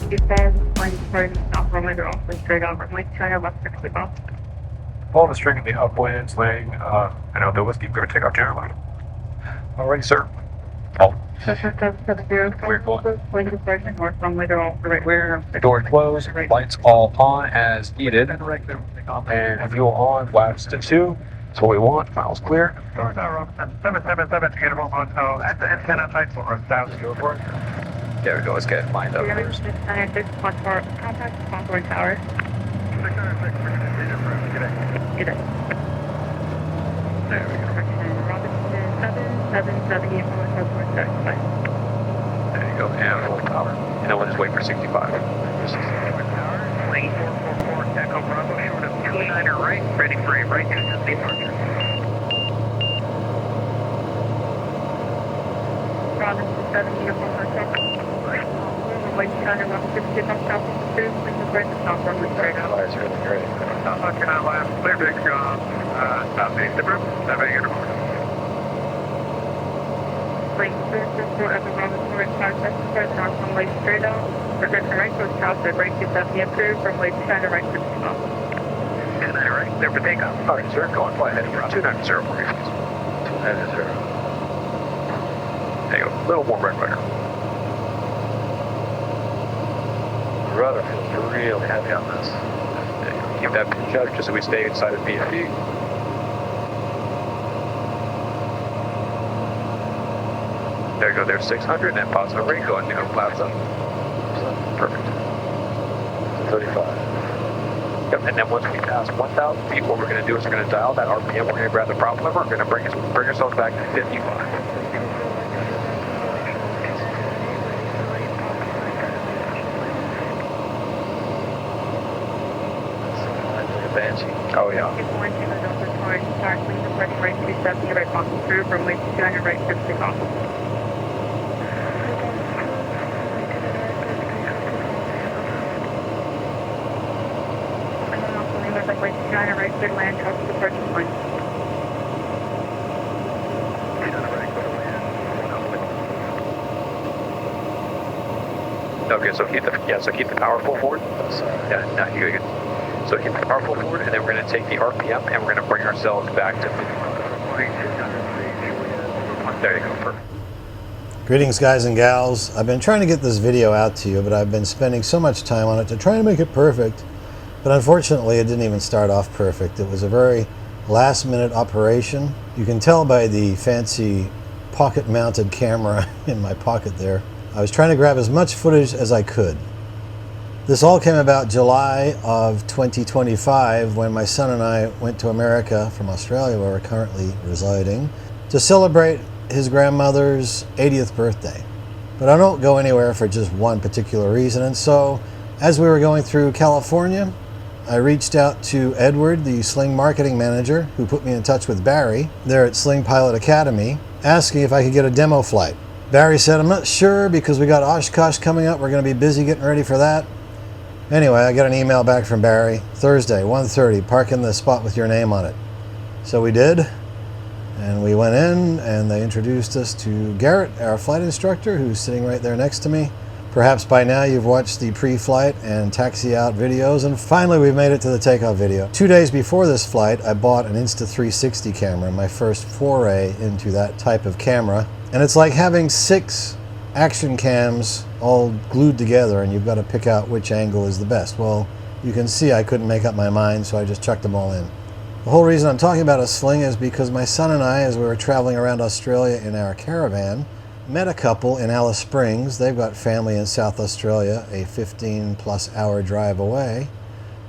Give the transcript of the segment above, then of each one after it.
Pull the string in the upwind, Sling. I know the whiskey, we're going to take off general line. Alrighty, sir. Oh. We're going. Door closed, lights all on as needed. And fuel on, flaps to 2. That's what we want. Miles clear. Doors are open. 777 to get a hotel at the antenna site for 1,000 go for it. There we go, let's get it lined up first. Tower. 606, we're going to see your friend. Good day. There we go. 777 There you go, and full power. And then we'll just wait for 65. 65 power, lane 444, Echo Bravo, short of 29er right, ready for a right distance departure. Bravo 7 uniform contact. Wait, China, Route 60, south, please return to South Road, straight out. That's really great. South Carolina left, clear big job, southeast of Brooklyn, 7 uniform. Lake 444 at the Bravo Torrance, north from Lake straight out. Return to right towards South at right 270 approved from Lake China right to the top. 29 right, there for takeoff. Alright, sir, go on, fly ahead of 290 for you, please. 290. There you go, a little more red rudder. The rudder feels real heavy on this. There you go. Keep that pinch up just so we stay inside of BFE. There you go, there's 600 and positive rate going down, flaps up. Perfect. 35. Yep, and then once we pass 1,000 feet, what we're going to do is we're going to dial that RPM, we're going to grab the prop lever, we're going to bring ourselves back to 55. Oh, yeah. Right 270, right box approved from late 200, right 50 off. And then also remember late 200, right clear land, trust the purchase point. Okay, so keep the power full forward. Yeah, no, you're good. So keep the power full forward, and then we're going to take the RPM, and we're going to bring ourselves back to 55. There you go, perfect. Greetings, guys and gals. I've been trying to get this video out to you, but I've been spending so much time on it to try to make it perfect. But unfortunately, it didn't even start off perfect. It was a very last-minute operation. You can tell by the fancy pocket-mounted camera in my pocket there. I was trying to grab as much footage as I could. This all came about July of 2025 when my son and I went to America from Australia, where we're currently residing, to celebrate his grandmother's 80th birthday. But I don't go anywhere for just one particular reason, and so as we were going through California, I reached out to Edward, the Sling marketing manager, who put me in touch with Barry there at Sling Pilot Academy, asking if I could get a demo flight. Barry said, I'm not sure because we got Oshkosh coming up, we're going to be busy getting ready for that. Anyway, I got an email back from Barry, Thursday, 1:30, park in the spot with your name on it. So we did, and we went in, and they introduced us to Garrett, our flight instructor, who's sitting right there next to me. Perhaps by now you've watched the pre-flight and taxi-out videos, and finally we've made it to the takeoff video. 2 days before this flight, I bought an Insta360 camera, my first foray into that type of camera. And it's like having 6 action cams all glued together, and you've got to pick out which angle is the best. Well, you can see I couldn't make up my mind, so I just chucked them all in. The whole reason I'm talking about a Sling is because my son and I, as we were traveling around Australia in our caravan, met a couple in Alice Springs. They've got family in South Australia, a 15-plus hour drive away,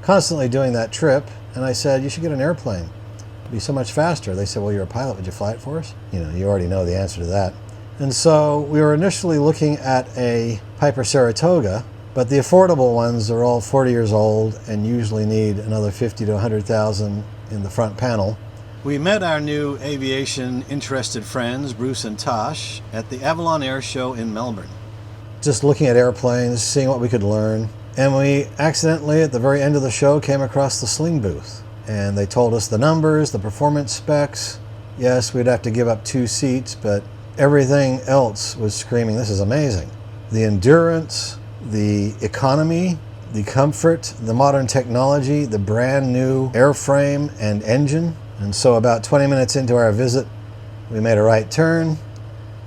constantly doing that trip, and I said, you should get an airplane. It'd be so much faster. They said, well, you're a pilot, would you fly it for us? You know, you already know the answer to that. And so we were initially looking at a Piper Saratoga, but the affordable ones are all 40 years old and usually need another 50 to 100,000 in the front panel. We met our new aviation interested friends, Bruce and Tash, at the Avalon Air Show in Melbourne. Just looking at airplanes, seeing what we could learn. And we accidentally, at the very end of the show, came across the Sling booth. And they told us the numbers, the performance specs. Yes, we'd have to give up 2 seats, but everything else was screaming, this is amazing. The endurance, the economy, the comfort, the modern technology, the brand new airframe and engine. And so about 20 minutes into our visit, we made a right turn.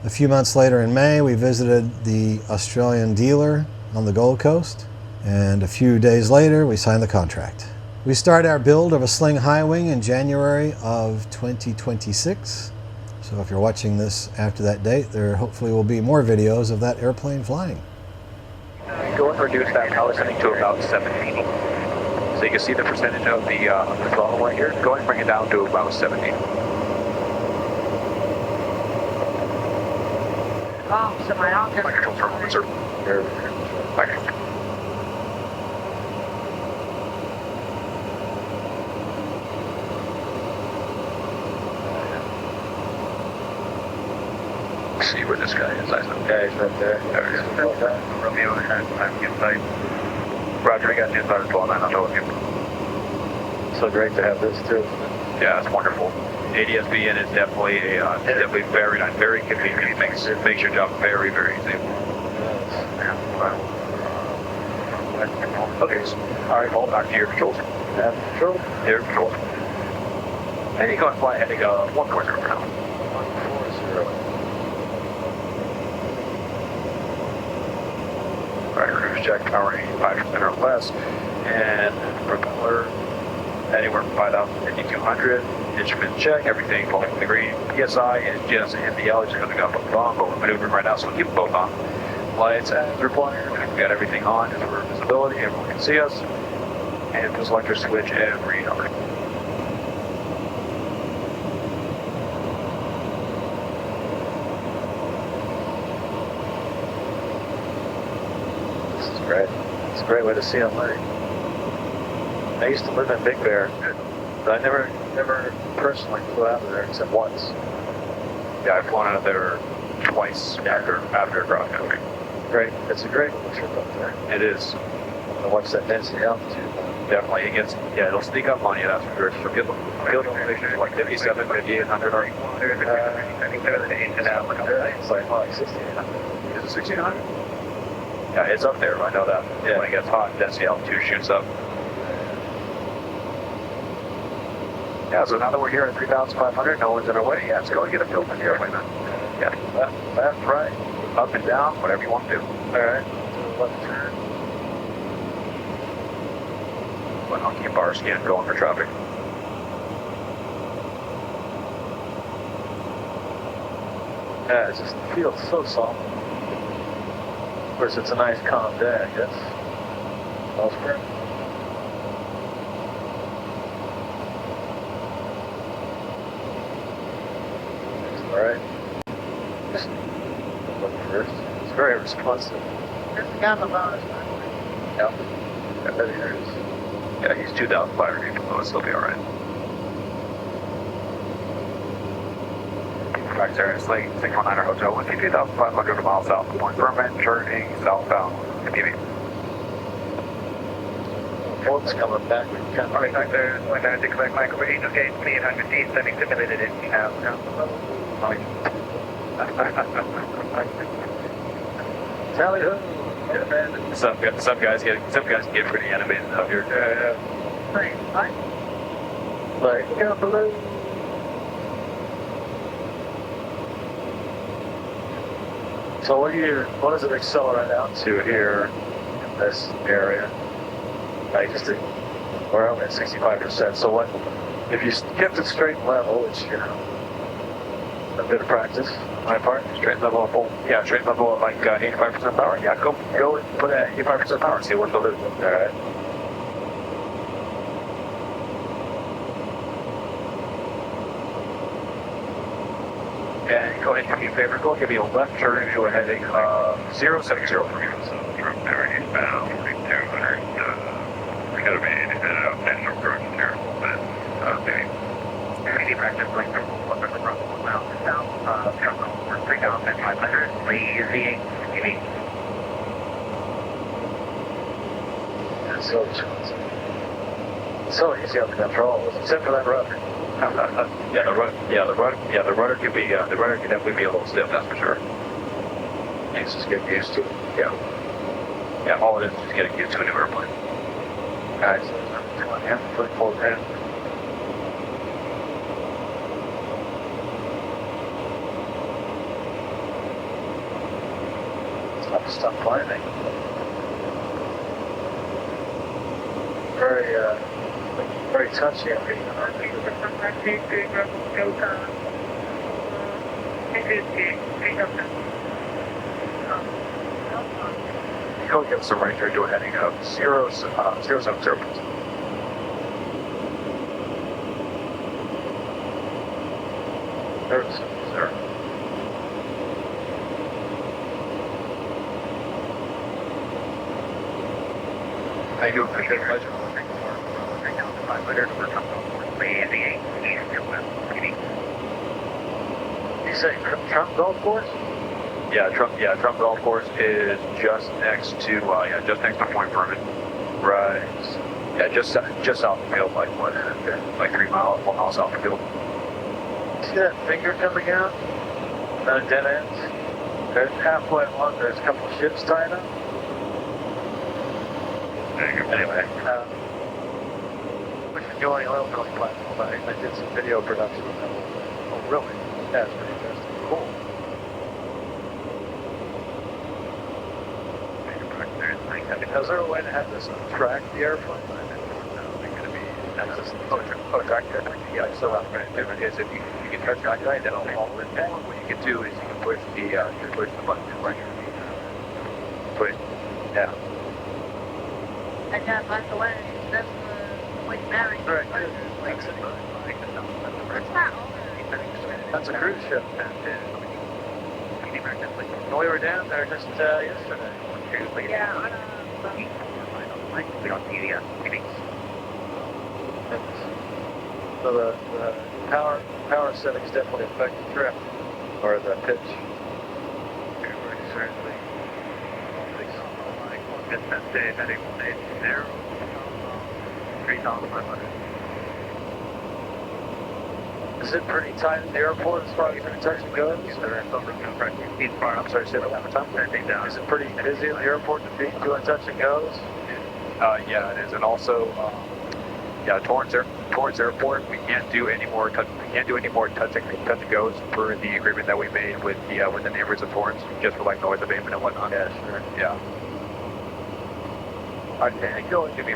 A few months later in May, we visited the Australian dealer on the Gold Coast. And a few days later, we signed the contract. We start our build of a Sling High Wing in January of 2026. So if you're watching this after that date, there hopefully will be more videos of that airplane flying. Go and reduce that power setting to about 70. So you can see the percentage of the throttle right here. Go and bring it down to about 70. So my office. My control terminal reserve. Okay. See where this guy is. I know. Yeah, he's right there. There he is. Romeo has time inside. Roger, we got the inside 12 9 on with you. So great to have this too. Yeah, it's wonderful. ADS-B in is definitely definitely very nice, very convenient. It makes your job very, very easy. Okay, so, all right, hold back to your controls. Control. Your controls. And you go and fly heading 140 for now. 140. All right, cruise check, power 85% or less, and propeller anywhere from 5,000 to 5,200. Instrument check, everything falling in the green. PSI is just in the yellow, just because we got both on, but we're maneuvering right now, so we'll keep them both on. Lights as required, we got everything on just for visibility, everyone can see us. And the selector switch every hour. This is great. It's a great way to see them. I used to live in Big Bear, but I never personally flew out of there except once. Yeah, I've flown out of there twice after cross country. Great. It's a great trip up there. It is. And watch that density altitude. Definitely, it gets, yeah, it'll sneak up on you, that's for sure. Field elevation is like 57, 5800, or I think they're the 8 and out. It's like 1,600. is it 1600? Yeah, it's up there, I know that. Yeah. When it gets hot, density altitude shoots up. Yeah, so now that we're here at 3,500, no one's in our way. Yeah, let's go and get a field in the airplane then. Yeah, left, right, up and down, whatever you want to do. Alright. Left turn. But I'll keep our scan going for traffic. Yeah, it just feels so soft. Of course, it's a nice calm day, I guess. Elsewhere. Alright. Just look first. It's very responsive. There's a guy on the bonus. Yeah. I bet it is. Yeah, he's 2,500, so it'll still be alright. Back there, it's like 619 Hotel, 2,500 miles south of Point Berman, turning southbound. MPV. Folks coming back. Alright, back there, going down to collect Michael Reed, okay, 2800 feet, sending simulated in now. Tally ho! Some guys get pretty animated out here. Right, right. Like, go below. So what does it accelerate out to here in this area? We're only at 65%. So what, if you kept it straight and level, which, you know, a bit of practice on my part. Straight level full. Yeah, straight level at like 85% power. Yeah, go and put it at 85% power and see what it'll do. Alright. And go ahead and do me a favor. Go give me a left turn into a heading 070 for me. So from there eastbound 4200. We gotta be national approach there. But maybe. Maybe practice like from miles south, terminal 3,500, please, giving. It's so easy on the controls, except for that rudder. The rudder can definitely be a little stiff, that's for sure. Needs to get used to it. Yeah. Yeah, all it is getting used to a new airplane. Guys, I'm half foot full in. Stop climbing. Very touchy. Go against the Ranger to a heading of 070. There's there. I do appreciate it. You say Trump Golf Course? Yeah, Trump Golf Course is just next to just next to Point Vernon. Right. Yeah, just south of the field, like 4 miles south of the field. See that finger coming out? At a dead end? There's halfway along, there's a couple of ships tied up. Anyway, which is going a little really platform. I did some video production of that. Oh, really? Yeah, it's pretty interesting. Cool. Is there a way to have this track the airplane? Track the airplane? Yeah, so what I'm going to do is if you can touch the guide, then I'll follow it down. What you can do is you can push the button right here. Put it down. And yeah, by the way, that's like Mary. Right. What's that? That's a cruise ship. And we were down there just yesterday. Yeah, on So the power settings definitely affect the trip or the pitch. Certainly. That day, heading 180, 3,500. Is it pretty tight at the airport as far as touch and goes? I'm sorry, say that one more time. Is it pretty busy at the airport to be doing touch and goes? Yeah, it is, and also, Torrance Airport. We can't do any more touch and goes per the agreement that we made with the neighbors of Torrance, just for like noise abatement and whatnot. Yeah, sure. Yeah. And going to be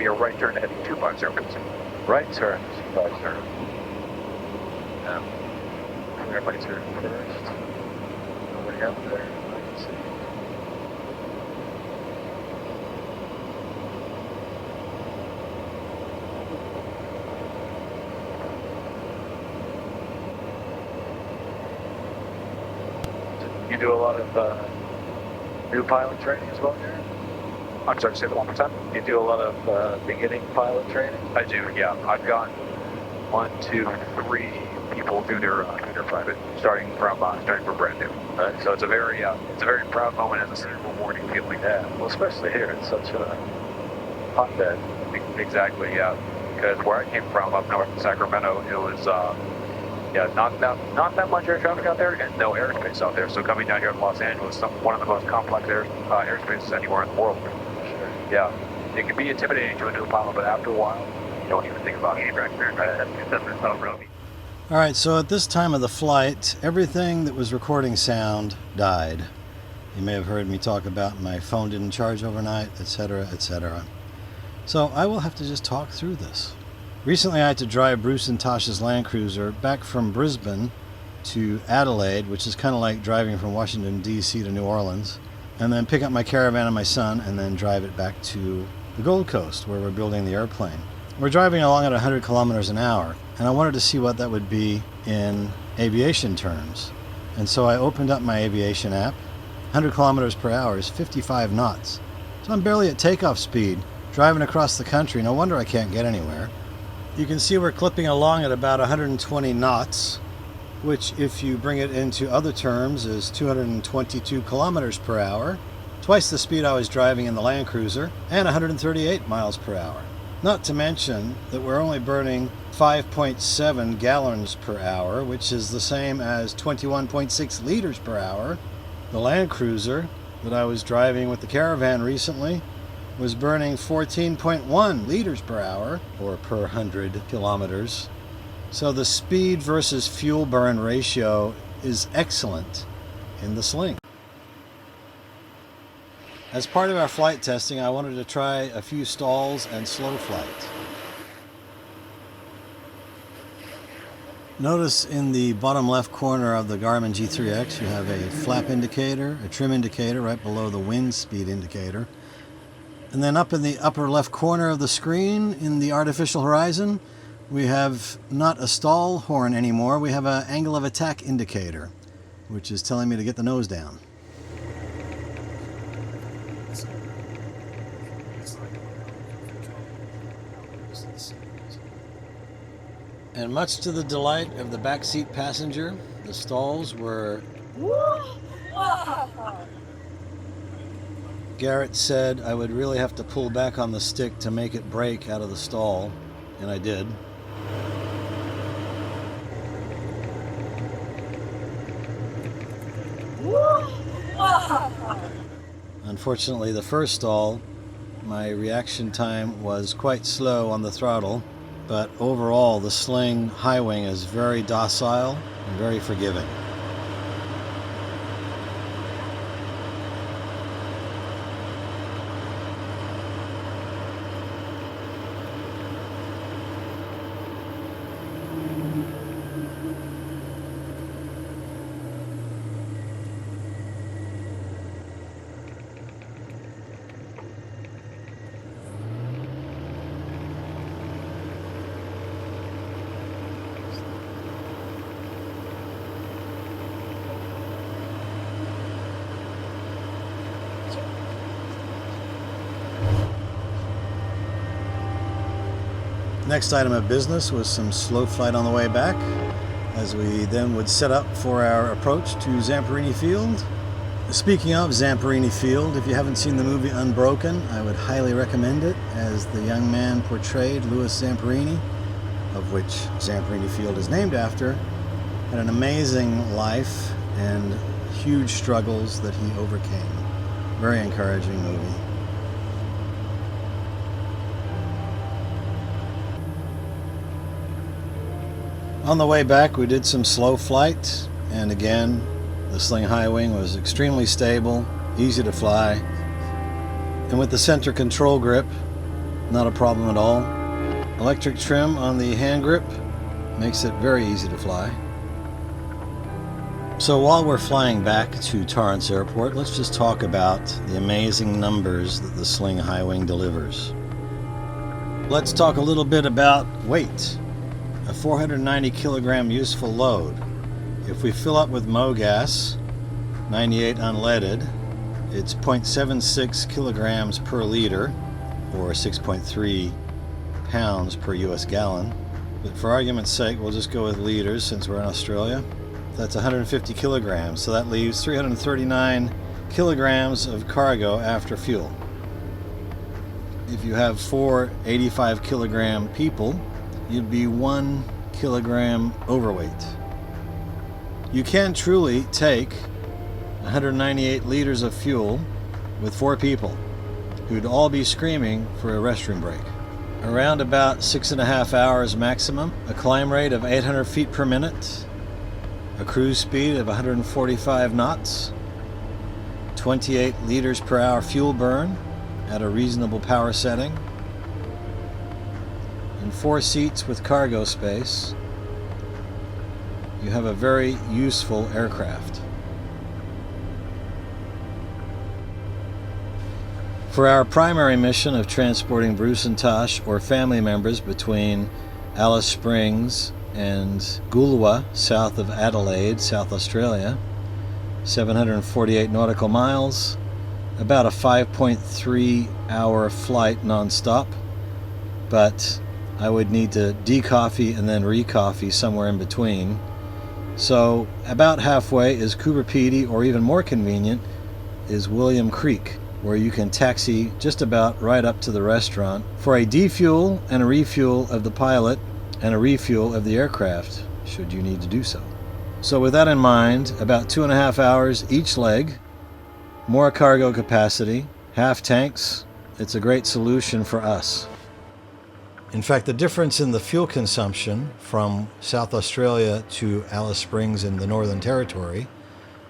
a right turn heading 250. Right turn. Right turn. Everybody's here first. Nobody up there. I can see. You do a lot of new pilot training as well, Garrett? I'm sorry, say that one more time. You do a lot of beginning pilot training? I do, yeah. I've got 1, 2, 3 people do their private, starting from brand new. So it's a very proud moment as a rewarding feeling. Yeah, well, especially here, it's such a hotbed. Exactly, yeah. Because where I came from, up north in Sacramento, it was not that much air traffic out there, and no airspace out there. So coming down here to Los Angeles, one of the most complex airspaces anywhere in the world. Sure. Yeah, it can be intimidating to a new pilot, but after a while, you don't even think about it. All right, so at this time of the flight, everything that was recording sound died. You may have heard me talk about my phone didn't charge overnight, etc., etc. So I will have to just talk through this. Recently I had to drive Bruce and Tash's Land Cruiser back from Brisbane to Adelaide, which is kind of like driving from Washington, D.C. to New Orleans, and then pick up my Caravan and my son and then drive it back to the Gold Coast where we're building the airplane. We're driving along at 100 kilometers an hour, and I wanted to see what that would be in aviation terms. And so I opened up my aviation app. 100 kilometers per hour is 55 knots. So I'm barely at takeoff speed, driving across the country. No wonder I can't get anywhere. You can see we're clipping along at about 120 knots, which if you bring it into other terms is 222 kilometers per hour, twice the speed I was driving in the Land Cruiser, and 138 miles per hour. Not to mention that we're only burning 5.7 gallons per hour, which is the same as 21.6 liters per hour. The Land Cruiser that I was driving with the Caravan recently was burning 14.1 liters per hour, or per 100 kilometers. So the speed versus fuel burn ratio is excellent in the Sling. As part of our flight testing, I wanted to try a few stalls and slow flight. Notice in the bottom left corner of the Garmin G3X you have a flap indicator, a trim indicator right below the wind speed indicator. And then up in the upper left corner of the screen in the artificial horizon, we have not a stall horn anymore, we have an angle of attack indicator, which is telling me to get the nose down. And much to the delight of the backseat passenger, the stalls were... Garrett said I would really have to pull back on the stick to make it break out of the stall, and I did. Unfortunately, the first stall, my reaction time was quite slow on the throttle, but overall the Sling High Wing is very docile and very forgiving. Next item of business was some slow flight on the way back, as we then would set up for our approach to Zamperini Field. Speaking of Zamperini Field, if you haven't seen the movie Unbroken, I would highly recommend it, as the young man portrayed, Louis Zamperini, of which Zamperini Field is named after, had an amazing life and huge struggles that he overcame. Very encouraging movie. On the way back, we did some slow flight, and again, the Sling High Wing was extremely stable, easy to fly, and with the center control grip, not a problem at all. Electric trim on the hand grip makes it very easy to fly. So while we're flying back to Torrance Airport, let's just talk about the amazing numbers that the Sling High Wing delivers. Let's talk a little bit about weight. A 490 kilogram useful load. If we fill up with MoGas, 98 unleaded, it's 0.76 kilograms per liter, or 6.3 pounds per US gallon. But for argument's sake, we'll just go with liters since we're in Australia. That's 150 kilograms, so that leaves 339 kilograms of cargo after fuel. If you have 4 85 kilogram people, you'd be 1 kilogram overweight. You can truly take 198 liters of fuel with 4 people who'd all be screaming for a restroom break. Around about 6.5 hours maximum, a climb rate of 800 feet per minute, a cruise speed of 145 knots, 28 liters per hour fuel burn at a reasonable power setting, and 4 seats with cargo space, you have a very useful aircraft. For our primary mission of transporting Bruce and Tash or family members between Alice Springs and Goolwa, south of Adelaide, South Australia, 748 nautical miles, about a 5.3 hour flight non-stop, but I would need to decoffee and then recoffee somewhere in between. So about halfway is Coober Pedy, or even more convenient is William Creek, where you can taxi just about right up to the restaurant for a defuel and a refuel of the pilot and a refuel of the aircraft, should you need to do so. So with that in mind, about 2.5 hours each leg, more cargo capacity, half tanks. It's a great solution for us. In fact, the difference in the fuel consumption from South Australia to Alice Springs in the Northern Territory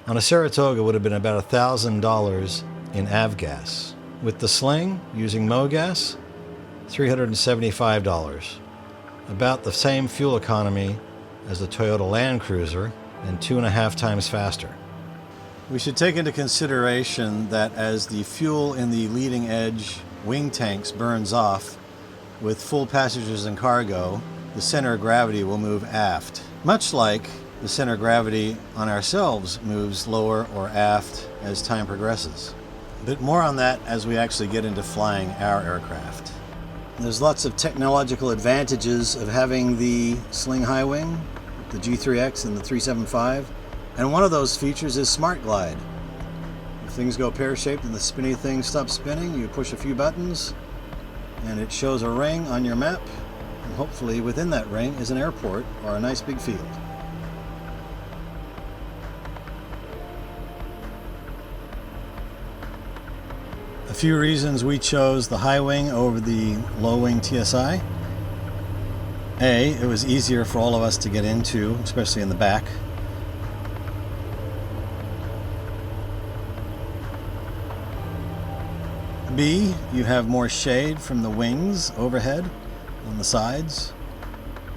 on a Saratoga would have been about $1,000 in avgas. With the Sling, using MoGas, $375. About the same fuel economy as the Toyota Land Cruiser and 2.5 times faster. We should take into consideration that as the fuel in the leading edge wing tanks burns off, with full passengers and cargo, the center of gravity will move aft, much like the center of gravity on ourselves moves lower or aft as time progresses. But more on that as we actually get into flying our aircraft. There's lots of technological advantages of having the Sling High Wing, the G3X and the 375, and one of those features is Smart Glide. If things go pear-shaped and the spinny thing stops spinning, you push a few buttons and it shows a ring on your map, and hopefully within that ring is an airport or a nice big field. A few reasons we chose the high wing over the low wing TSI. A, it was easier for all of us to get into, especially in the back. B, you have more shade from the wings overhead on the sides.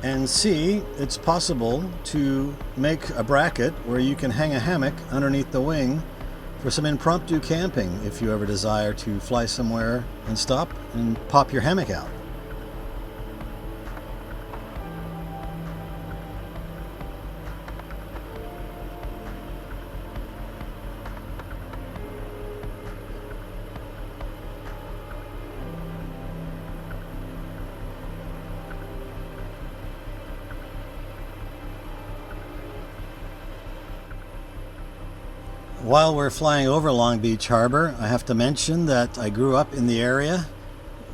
And C, it's possible to make a bracket where you can hang a hammock underneath the wing for some impromptu camping if you ever desire to fly somewhere and stop and pop your hammock out. While we're flying over Long Beach Harbor, I have to mention that I grew up in the area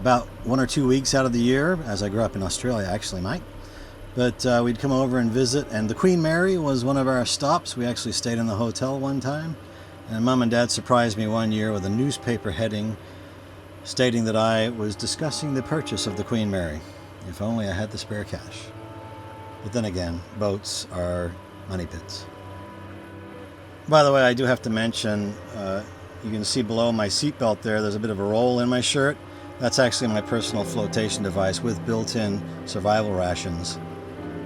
about 1 or 2 weeks out of the year, as I grew up in Australia actually, Mike. But we'd come over and visit, and the Queen Mary was one of our stops. We actually stayed in the hotel one time, and Mom and Dad surprised me one year with a newspaper heading stating that I was discussing the purchase of the Queen Mary. If only I had the spare cash. But then again, boats are money pits. By the way, I do have to mention, you can see below my seatbelt there's a bit of a roll in my shirt. That's actually my personal flotation device with built-in survival rations.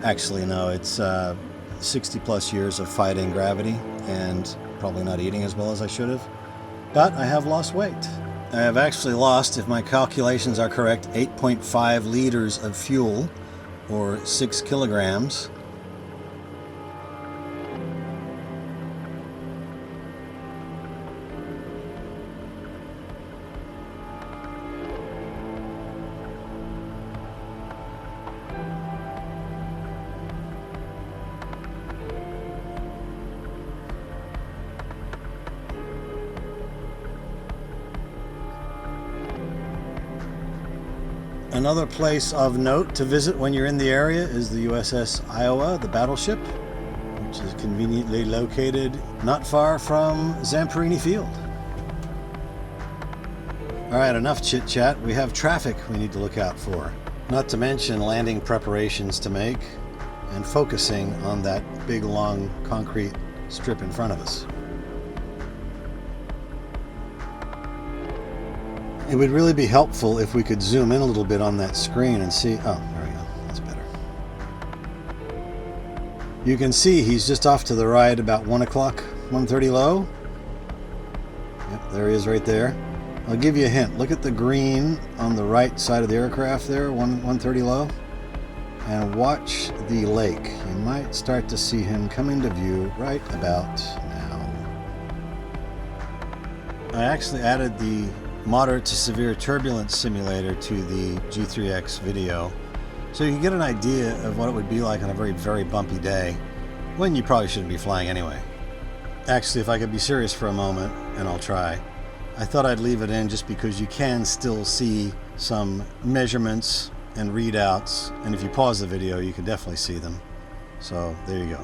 Actually, no, it's 60 plus years of fighting gravity and probably not eating as well as I should have. But I have lost weight. I have actually lost, if my calculations are correct, 8.5 liters of fuel, or 6 kilograms. Another place of note to visit when you're in the area is the USS Iowa, the battleship, which is conveniently located not far from Zamperini Field. All right, enough chit-chat. We have traffic we need to look out for. Not to mention landing preparations to make and focusing on that big, long concrete strip in front of us. It would really be helpful if we could zoom in a little bit on that screen and see. Oh, there we go. That's better. You can see he's just off to the right about 1 o'clock, 1:30 low. Yep, there he is right there. I'll give you a hint. Look at the green on the right side of the aircraft there, 1:30 low. And watch the lake. You might start to see him come into view right about now. I actually added the moderate to severe turbulence simulator to the G3X video, so you can get an idea of what it would be like on a very, very bumpy day, when you probably shouldn't be flying anyway. Actually, if I could be serious for a moment, and I'll try, I thought I'd leave it in just because you can still see some measurements and readouts, and if you pause the video, you can definitely see them. So there you go.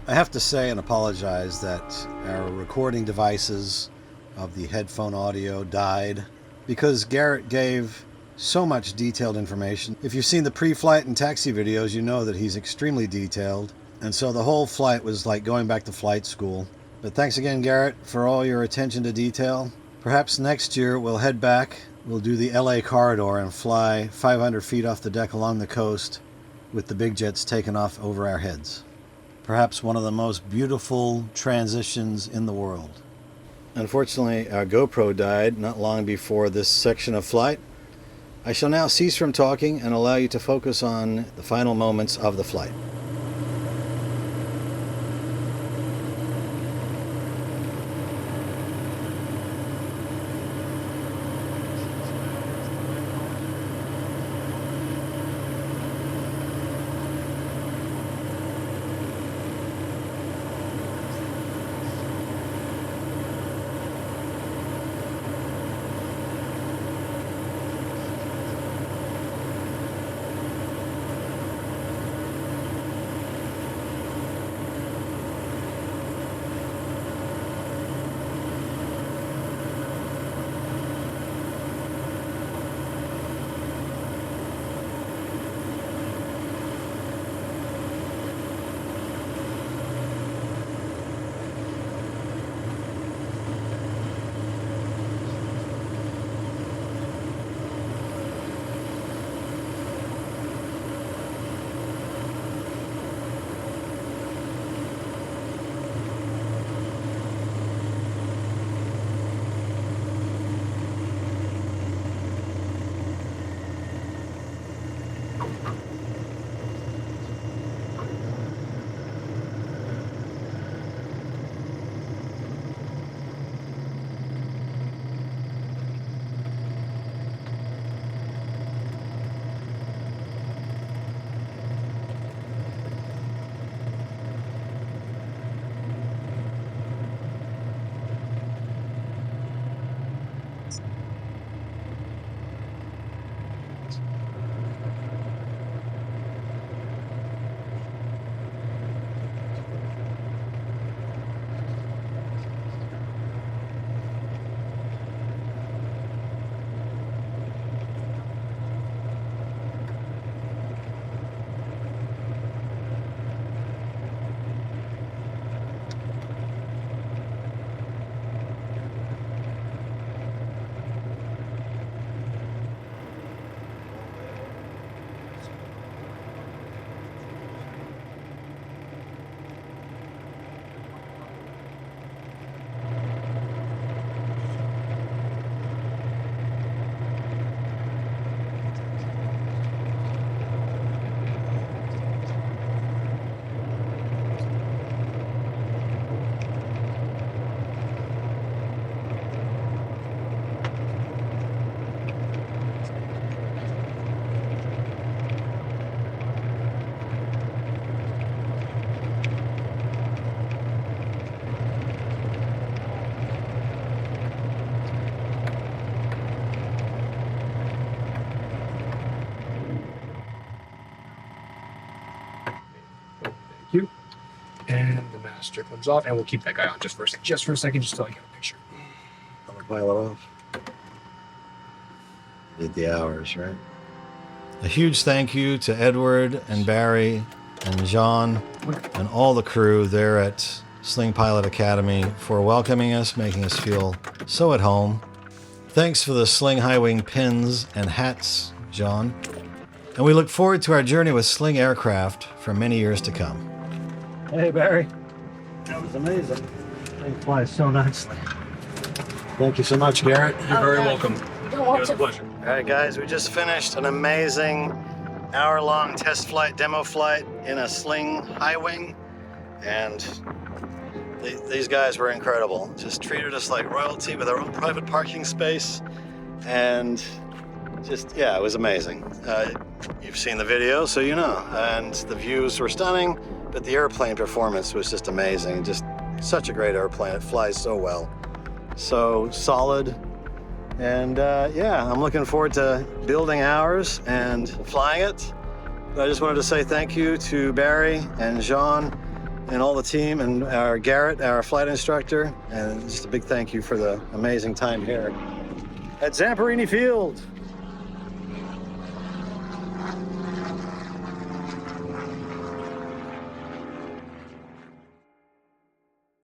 I have to say and apologize that our recording devices of the headphone audio died because Garrett gave so much detailed information. If you've seen the pre-flight and taxi videos, you know that he's extremely detailed. And so the whole flight was like going back to flight school. But thanks again, Garrett, for all your attention to detail. Perhaps next year we'll head back, we'll do the LA corridor and fly 500 feet off the deck along the coast with the big jets taking off over our heads. Perhaps one of the most beautiful transitions in the world. Unfortunately, our GoPro died not long before this section of flight. I shall now cease from talking and allow you to focus on the final moments of the flight. You. And the master comes off, and we'll keep that guy on just for a second, just so I can get a picture. Autopilot off. Did the hours, right? A huge thank you to Edward and Barry and John and all the crew there at Sling Pilot Academy for welcoming us, making us feel so at home. Thanks for the Sling High Wing pins and hats, John. And we look forward to our journey with Sling aircraft for many years to come. Hey, Barry. That was amazing. Thing flies so nicely. Thank you so much, Garrett. You're very welcome. You're It was a welcome. pleasure. All right, guys, we just finished an amazing hour-long test flight, demo flight in a Sling High Wing, and these guys were incredible. Just treated us like royalty with our own private parking space, and just, yeah, it was amazing. You've seen the video, so you know, and the views were stunning, but the airplane performance was just amazing. Just such a great airplane. It flies so well, so solid. And yeah, I'm looking forward to building ours and flying it. But I just wanted to say thank you to Barry and Jean and all the team, and our Garrett, our flight instructor, and just a big thank you for the amazing time here at Zamperini Field.